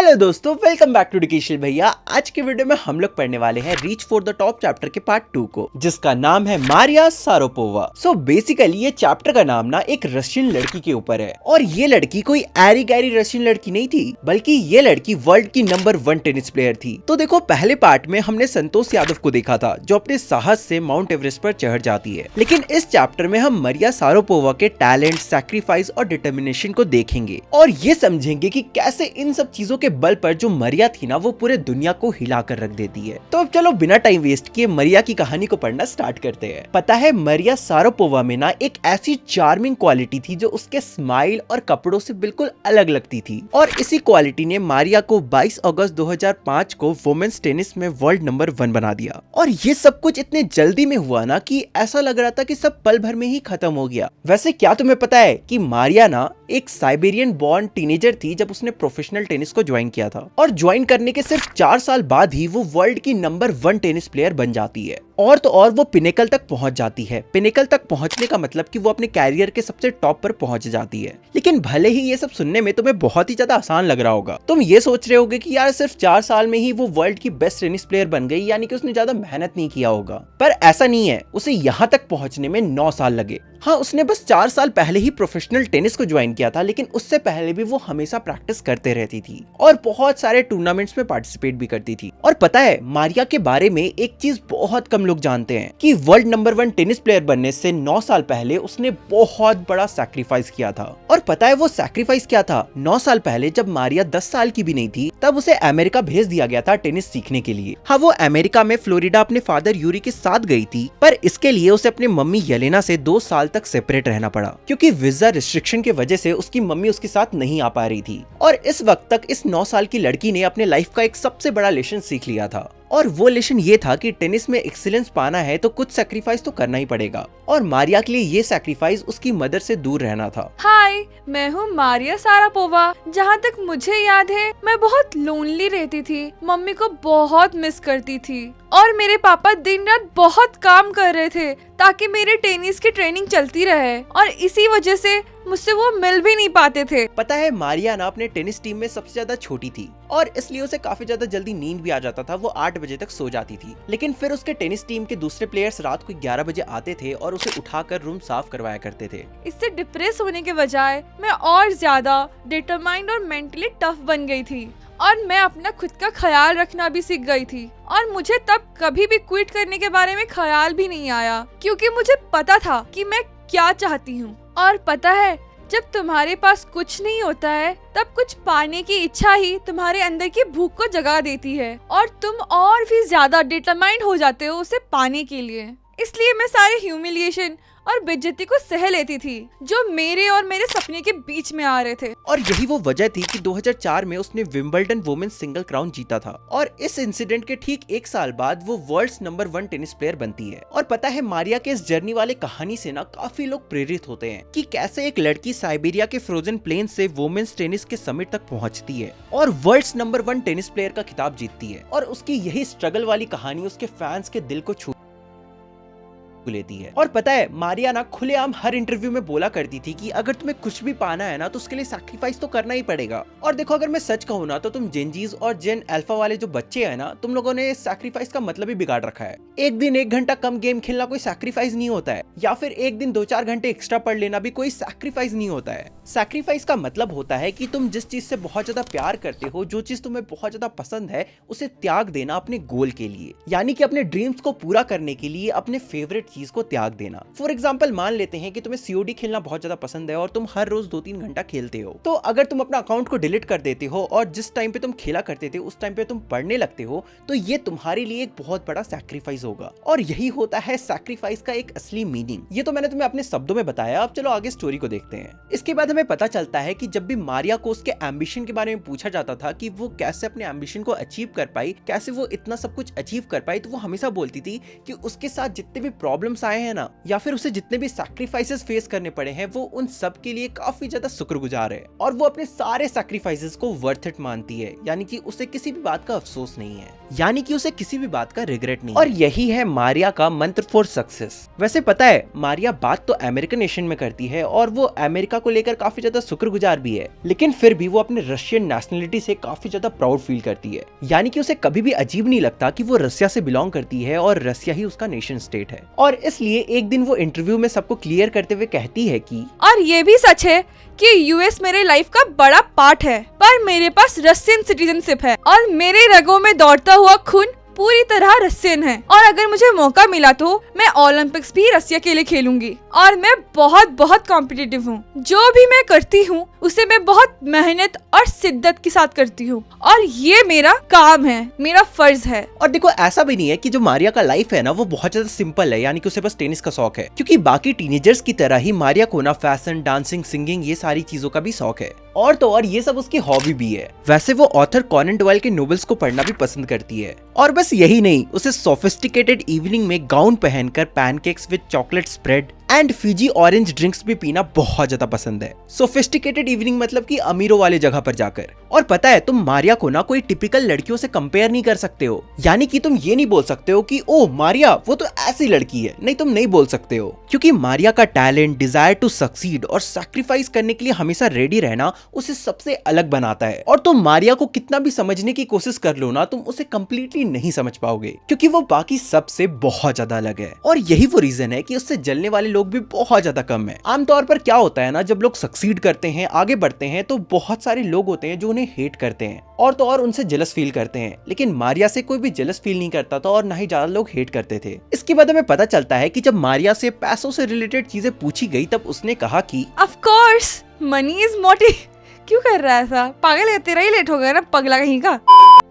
Hello दोस्तों, welcome back to डिकेशल भैया। आज के वीडियो में हम लोग पढ़ने वाले हैं reach for the top chapter के पार्ट 2 को, जिसका नाम है मारिया सारापोवा। सो बेसिकली ये चैप्टर का नाम ना एक रशियन लड़की के ऊपर है, और ये लड़की कोई ऐरी गैरी रशियन लड़की नहीं थी, बल्कि ये लड़की वर्ल्ड की नंबर 1 टेनिस प्लेयर थी। तो देखो, पहले पार्ट में हमने संतोष यादव को देखा था, जो अपने साहस से माउंट एवरेस्ट पर चढ़ जाती है, लेकिन इस चैप्टर में हम मारिया सारापोवा के टैलेंट, सैक्रिफाइस और डिटर्मिनेशन को देखेंगे और ये समझेंगे कि कैसे इन सब चीजों के बल पर जो मारिया थी ना, वो पूरे दुनिया को हिला कर रख देती है। तो अब चलो बिना टाइम वेस्ट किए मारिया की कहानी को पढ़ना स्टार्ट करते हैं। पता है, मारिया सारापोवा में ना एक ऐसी चार्मिंग क्वालिटी थी जो उसके स्माइल और कपड़ों से बिल्कुल अलग लगती थी, और इसी क्वालिटी ने मारिया को 22 अगस्त 2005 को वुमेन्स टेनिस में वर्ल्ड नंबर 1 बना दिया। और ये सब कुछ इतने जल्दी में हुआ ना कि ऐसा लग रहा था कि सब पल भर में ही खत्म हो गया। वैसे क्या तुम्हें पता है कि मारिया ना एक साइबेरियन बॉर्न टीनेजर थी जब उसने प्रोफेशनल टेनिस को ज्वाइन किया था, और ज्वाइन करने के सिर्फ 4 साल बाद ही वो वर्ल्ड की नंबर 1 टेनिस प्लेयर बन जाती है। और तो और वो पिनेकल तक पहुंच जाती है। पिनेकल तक पहुंचने का मतलब कि वो अपने कैरियर के सबसे टॉप पर पहुंच जाती है। लेकिन भले ही ये सब सुनने में तुम्हें बहुत ही ज्यादा आसान लग रहा होगा, तुम ये सोच रहे होगे कि यार सिर्फ 4 साल में ही वो वर्ल्ड की बेस्ट टेनिस प्लेयर बन गई, यानी कि उसने ज्यादा मेहनत नहीं किया होगा। पर ऐसा नहीं है, उसे यहाँ तक पहुंचने में 9 साल लगे। हाँ, उसने बस 4 साल पहले ही प्रोफेशनल टेनिस को ज्वाइन किया था, लेकिन उससे पहले भी वो हमेशा प्रैक्टिस करते रहती थी और बहुत सारे टूर्नामेंट्स में पार्टिसिपेट भी करती थी। और पता है, मारिया के बारे में एक चीज बहुत कम लोग जानते हैं कि वर्ल्ड नंबर 1 टेनिस प्लेयर बनने से 9 साल पहले उसने बहुत बड़ा सैक्रिफाइस किया था। और पता है वो सैक्रिफाइस क्या था? 9 साल पहले जब मारिया 10 साल की भी नहीं थी, तब उसे अमेरिका भेज दिया गया था टेनिस सीखने के लिए। हाँ, वो अमेरिका में फ्लोरिडा अपने फादर यूरी के साथ गई थी, पर इसके लिए उसे अपने मम्मी येलेना से 2 साल तक सेपरेट रहना पड़ा, क्योंकि वीजा रिस्ट्रिक्शन की वजह से उसकी मम्मी उसके साथ नहीं आ पा रही थी। और इस वक्त तक इस 9 साल की लड़की ने अपने लाइफ का एक सबसे बड़ा लेसन सीख लिया था, और वो लेसन ये था कि टेनिस में एक्सीलेंस पाना है तो कुछ सैक्रिफाइस तो करना ही पड़ेगा। और मारिया के लिए ये सैक्रिफाइस उसकी मदर से दूर रहना था। हाय, मैं हूँ मारिया सारापोवा। जहाँ तक मुझे याद है, मैं बहुत लोनली रहती थी, मम्मी को बहुत मिस करती थी, और मेरे पापा दिन रात बहुत काम कर रहे थे ताकि मेरे टेनिस की ट्रेनिंग चलती रहे, और इसी वजह से मुझसे वो मिल भी नहीं पाते थे। पता है, मारिया ना अपने टेनिस टीम में सबसे ज्यादा छोटी थी, और इसलिए उसे काफी ज्यादा जल्दी नींद भी आ जाता था। वो 8 बजे तक सो जाती थी, लेकिन फिर उसके टेनिस टीम के दूसरे प्लेयर्स रात को 11 बजे आते थे और उसे उठाकर रूम साफ करवाया करते थे। इससे डिप्रेस होने के बजाय मैं और ज्यादा डिटरमाइंड और मेंटली टफ बन गई थी, और मैं अपना खुद का ख्याल रखना भी सीख गई थी। और मुझे तब कभी भी क्विट करने के बारे में ख्याल भी नहीं आया, क्योंकि मुझे पता था कि मैं क्या चाहती हूँ। और पता है, जब तुम्हारे पास कुछ नहीं होता है, तब कुछ पाने की इच्छा ही तुम्हारे अंदर की भूख को जगा देती है, और तुम और भी ज्यादा डिटरमाइंड हो जाते हो उसे पाने के लिए। इसलिए मैं सारे ह्यूमिलिएशन और बेइज्जती को सह लेती थी जो मेरे और मेरे सपने के बीच में आ रहे थे। और यही वो वजह थी कि 2004 में उसने विंबलडन वुमेन्स सिंगल क्राउन जीता था, और इस इंसिडेंट के ठीक 1 साल बाद वो वर्ल्ड्स नंबर 1 टेनिस प्लेयर बनती है। और पता है, मारिया के इस जर्नी वाले कहानी से ना काफी लोग प्रेरित होते हैं कि कैसे एक लड़की साइबेरिया के फ्रोजन प्लेन से वुमेन्स टेनिस के समिट तक पहुंचती है और वर्ल्ड्स नंबर 1 टेनिस प्लेयर का खिताब जीतती है। और उसकी यही स्ट्रगल वाली कहानी उसके फैंस के दिल को छू लेती है। और पता है, मारिया ना खुलेआम हर इंटरव्यू में बोला करती थी कि अगर तुम्हें कुछ भी पाना है ना, तो उसके लिए सैक्रिफाइस तो करना ही पड़ेगा। और देखो, अगर मैं सच कहूँ ना, तो तुम जेनजीज और जेन अल्फा वाले जो बच्चे हैं ना, तुम लोगों ने सैक्रिफाइस का मतलब ही बिगाड़ रखा है। एक दिन 1 घंटा कम गेम खेलना कोई सैक्रिफाइस नहीं होता है, या फिर एक दिन 2-4 घंटे एक्स्ट्रा पढ़ लेना भी कोई सैक्रिफाइस नहीं होता है। सैक्रिफाइस का मतलब होता है कि तुम जिस चीज से बहुत ज्यादा प्यार करते हो, जो चीज तुम्हें बहुत ज्यादा पसंद है, उसे त्याग देना अपने गोल के लिए, यानी कि अपने ड्रीम्स को पूरा करने के लिए अपने फेवरेट चीज को त्याग देना। फॉर एग्जाम्पल, मान लेते हैं कि तुम्हें सीओडी खेलना बहुत ज्यादा पसंद है और तुम हर रोज 2-3 घंटा खेलते हो, तो अगर तुम अपना अकाउंट को डिलीट कर देते हो और जिस टाइम पे तुम खेला करते थे उस टाइम पे तुम पढ़ने लगते हो, तो ये तुम्हारे लिए एक बहुत बड़ा सैक्रिफाइस होगा। और यही होता है सैक्रिफाइस का एक असली मीनिंग। ये तो मैंने तुम्हें अपने शब्दों में बताया। अब चलो आगे स्टोरी को देखते हैं। इसके बाद हमें पता चलता है कि जब भी मारिया को उसके एम्बिशन के बारे में पूछा जाता था कि वो कैसे अपने एम्बिशन को अचीव कर पाई, कैसे वो इतना सब कुछ अचीव कर पाई, तो वो हमेशा बोलती थी कि उसके साथ जितने भी प्रॉब्लम्स आए हैं ना, या फिर उसे जितने भी सैक्रिफाइसेस फेस करने पड़े हैं, वो उन सब के लिए काफी ज्यादा शुक्रगुजार है, और वो अपने सारे सैक्रिफाइसेस को वर्थ इट मानती है, यानी कि उसे किसी भी बात का अफसोस नहीं है। यानी कि उसे किसी भी बात का रिग्रेट नहीं। और यही है मारिया का मंत्र फॉर सक्सेस। वैसे पता है, मारिया बात तो अमेरिकन नेशन में करती है और वो अमेरिका को लेकर काफी ज्यादा शुक्रगुजार भी है, लेकिन फिर भी वो अपने रशियन नेशनलिटी से काफी ज्यादा प्राउड फील करती है। यानी कि उसे कभी भी अजीब नहीं लगता कि वो रसिया से बिलोंग करती है और रसिया ही उसका नेशन स्टेट है। और इसलिए एक दिन वो इंटरव्यू में सबको क्लियर करते हुए कहती है कि और ये भी सच है कि यूएस मेरे लाइफ का बड़ा पार्ट है, पर मेरे पास रशियन सिटीजनशिप है और मेरे रगों में दौड़ता हुआ खून पूरी तरह रशियन है। और अगर मुझे मौका मिला तो मैं ओलंपिक्स भी रसिया के लिए खेलूंगी। और मैं बहुत बहुत कॉम्पिटिटिव हूँ। जो भी मैं करती हूँ उसे मैं बहुत मेहनत और शिद्दत के साथ करती हूँ और ये मेरा काम है, मेरा फर्ज है। और देखो, ऐसा भी नहीं है कि जो मारिया का लाइफ है ना वो बहुत ज्यादा सिंपल है, यानी कि उसे बस टेनिस का शौक है, क्योंकि बाकी टीनेजर्स की तरह ही मारिया को ना फैशन, डांसिंग, सिंगिंग ये सारी चीजों का भी शौक है। और तो और ये सब उसकी हॉबी भी है। वैसे वो ऑथर कॉनन डॉयल के नोवेल्स को पढ़ना भी पसंद करती है। और बस यही नहीं, उसे सोफिस्टिकेटेड इवनिंग में गाउन पहनकर pancakes with chocolate spread and Fiji orange drinks भी पीना बहुत ज्यादा पसंद है। सोफिस्टिकेटेड इवनिंग मतलब कि अमीरों वाले जगह पर जाकर। और पता है, तुम मारिया को ना कोई टिपिकल लड़कियों से कंपेयर नहीं कर सकते हो। यानी कि तुम ये नहीं बोल सकते हो कि ओ मारिया वो तो ऐसी लड़की है। नहीं, तुम नहीं बोल सकते हो, क्योंकि मारिया का टैलेंट, डिजायर टू सक्सीड और सैक्रिफाइस करने के लिए हमेशा रेडी रहना उसे सबसे अलग बनाता है। और तुम मारिया को कितना भी समझने की कोशिश कर लो ना, तुम उसे कंप्लीटली नहीं समझ पाओगे, क्योंकि वो बाकी सबसे बहुत ज्यादा अलग है। और यही वो रीजन है कि उससे जलने वाले लोग भी बहुत ज्यादा कम है। आमतौर पर क्या होता है ना, जब लोग सक्सीड करते हैं, आगे बढ़ते हैं, तो बहुत सारे लोग होते हैं जो उन्हें हेट करते हैं और तो और उनसे जेलस फील करते हैं। लेकिन मारिया से कोई भी जेलस फील नहीं करता था और ना ही ज्यादा लोग हेट करते थे। इसके बाद हमें पता चलता है कि जब मारिया से पैसों से रिलेटेड चीजें पूछी गई तब उसने कहा कि of course money is motive. क्यों कर रहा है ऐसा? पागल है, तेरा ही लेट हो गया ना पगला कहीं का।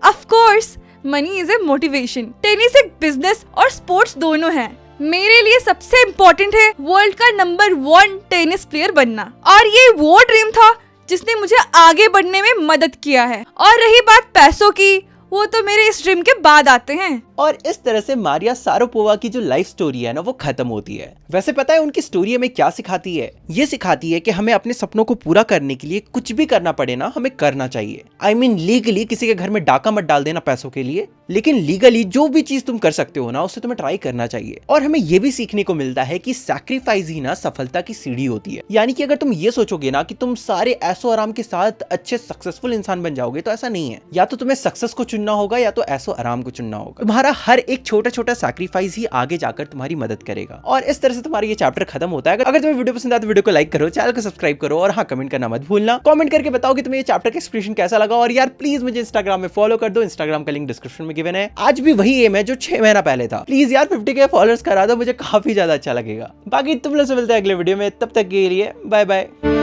Of course money is a motivation. Tennis एक बिजनेस और स्पोर्ट्स दोनों है। मेरे लिए सबसे इम्पोर्टेंट है वर्ल्ड का नंबर 1 टेनिस प्लेयर बनना। और ये वो ड्रीम था जिसने मुझे आगे बढ़ने में मदद किया है। और रही बात पैसों की, वो तो मेरे इस ड्रीम के बाद आते हैं। और इस तरह से मारिया सारापोवा की जो लाइफ स्टोरी है ना वो खत्म होती है। वैसे पता है उनकी स्टोरी हमें क्या सिखाती है? ये सिखाती है कि हमें अपने सपनों को पूरा करने के लिए कुछ भी करना पड़े ना, हमें करना चाहिए। I mean, लीगली किसी के घर में डाका मत डाल देना पैसों के लिए, लेकिन लीगली जो भी चीज तुम कर सकते हो ना उसे तुम्हें ट्राई करना चाहिए। और हमें ये भी सीखने को मिलता है कि सैक्रिफाइस ही ना सफलता की सीढ़ी होती है। यानी कि अगर तुम ये सोचोगे ना कि तुम सारे ऐसो आराम के साथ अच्छे सक्सेसफुल इंसान बन जाओगे, तो ऐसा नहीं है। या तो तुम्हें सक्सेस को चुनना होगा या तो ऐसो आराम को चुनना होगा। तुम्हारा हर एक छोटा छोटा सैक्रिफाइस ही आगे जाकर तुम्हारी मदद करेगा। और इस तरह से तुम्हारा ये चैप्टर खत्म होता है। अगर तुम्हें वीडियो पसंद आए तो वीडियो को लाइक करो, चैनल को सब्सक्राइब करो और हाँ, कमेंट करना मत भूलना। कमेंट करके बताओ कि तुम्हें ये चैप्टर का एक्सप्लेनेशन कैसा लगा। और यार प्लीज मुझे इंस्टाग्राम में फॉलो कर दो, इंस्टाग्राम का लिंक डिस्क्रिप्शन में गिवन है। आज भी वही एम है जो 6 महीना पहले था। प्लीज यार 50K फॉलोअर्स करा दो, मुझे काफी ज्यादा अच्छा लगेगा। बाकी तुम लोग से मिलते हैं अगले वीडियो में, तब तक के लिए बाय बाय।